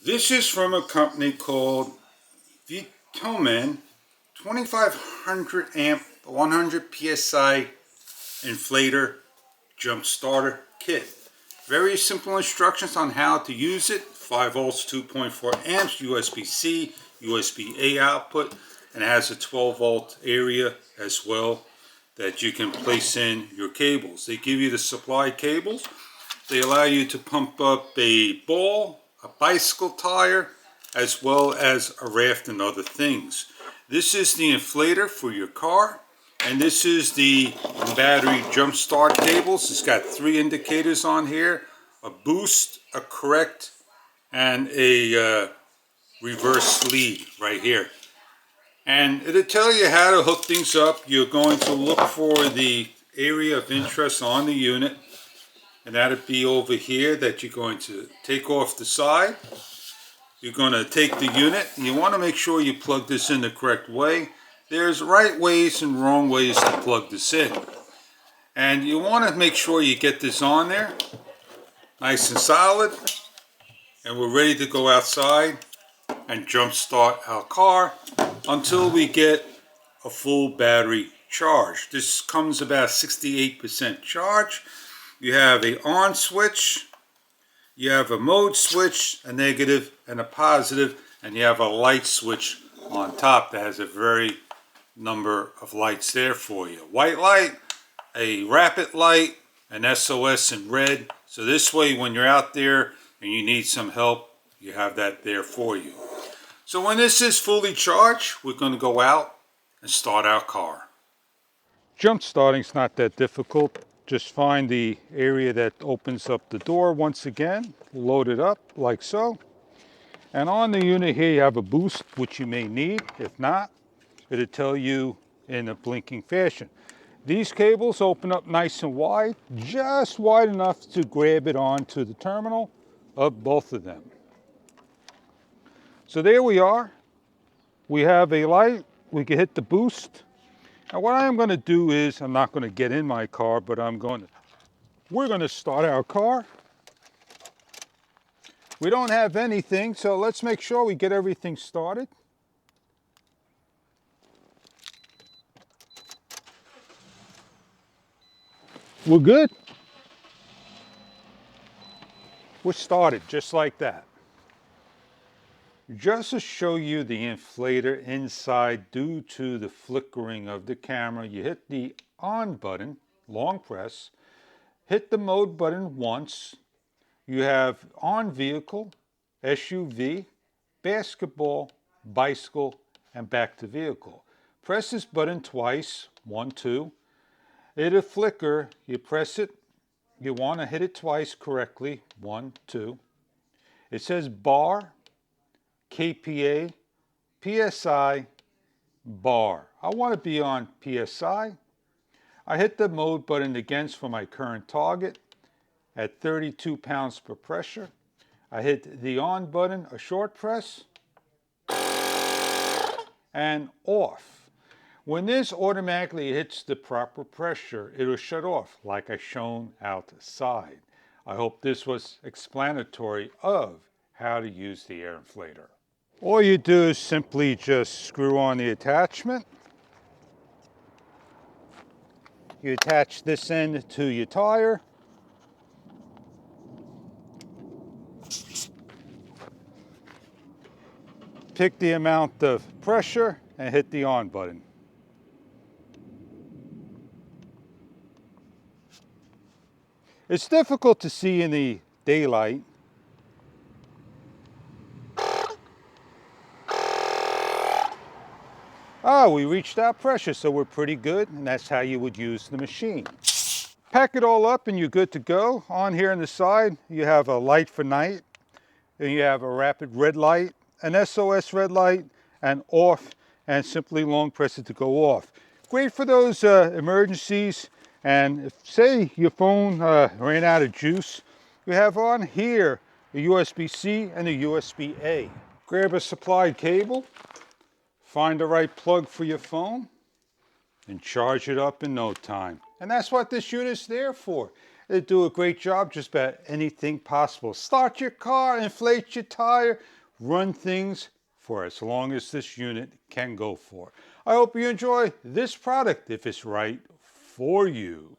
This is from a company called VTOMAN 2500 amp 100 psi inflator jump starter kit. Very simple instructions on how to use it. 5 volts, 2.4 amps, USB-C, USB-A output, and it has a 12 volt area as well that you can place in your cables. They give you the supply cables. They allow you to pump up a ball, a bicycle tire, as well as a raft and other things. This is the inflator for your car, and this is the battery jump start cables. It's got 3 indicators on here: a boost, a correct, and a reverse lead right here. And it'll tell you how to hook things up. You're going to look for the area of interest on the unit, and that'll be over here that you're going to take off the side. You're going to take the unit, and you want to make sure you plug this in the correct way. There's right ways and wrong ways to plug this in. And you want to make sure you get this on there, nice and solid. And we're ready to go outside and jump start our car until we get a full battery charge. This comes about 68% charge. You have a on switch, you have a mode switch, a negative and a positive, and you have a light switch on top that has a very number of lights there for you. White light, a rapid light, an SOS in red. So this way when you're out there and you need some help, you have that there for you. So when this is fully charged, we're going to go out and start our car. Jump starting is not that difficult. Just find the area that opens up the door once again, load it up like so. And on the unit here you have a boost, which you may need. If not, it'll tell you in a blinking fashion. These cables open up nice and wide, just wide enough to grab it onto the terminal of both of them. So there we are. We have a light. We can hit the boost. And what I'm going to do is, I'm not going to get in my car, but we're going to start our car. We don't have anything, so let's make sure we get everything started. We're good. We're started just like that. Just to show you the inflator inside due to the flickering of the camera, you hit the on button, long press, hit the mode button once. You have on vehicle, SUV, basketball, bicycle, and back to vehicle. Press this button twice, 1, 2. It'll flicker, you press it, you want to hit it twice correctly, 1, 2. It says bar, KPA, PSI, bar. I want to be on PSI. I hit the mode button again for my current target at 32 pounds per pressure. I hit the on button, a short press, and off. When this automatically hits the proper pressure, it'll shut off like I shown outside. I hope this was explanatory of how to use the air inflator. All you do is simply just screw on the attachment. You attach this end to your tire. Pick the amount of pressure and hit the on button. It's difficult to see in the daylight. We reached our pressure, so we're pretty good, and that's how you would use the machine. Pack it all up and you're good to go. On here on the side, you have a light for night, and you have a rapid red light, an SOS red light, and off, and simply long press it to go off. Great for those emergencies, and if, say, your phone ran out of juice, you have on here a USB-C and a USB-A. Grab a supplied cable, find the right plug for your phone, and charge it up in no time. And that's what this unit's there for. They do a great job just about anything possible. Start your car, inflate your tire, run things for as long as this unit can go for. I hope you enjoy this product if it's right for you.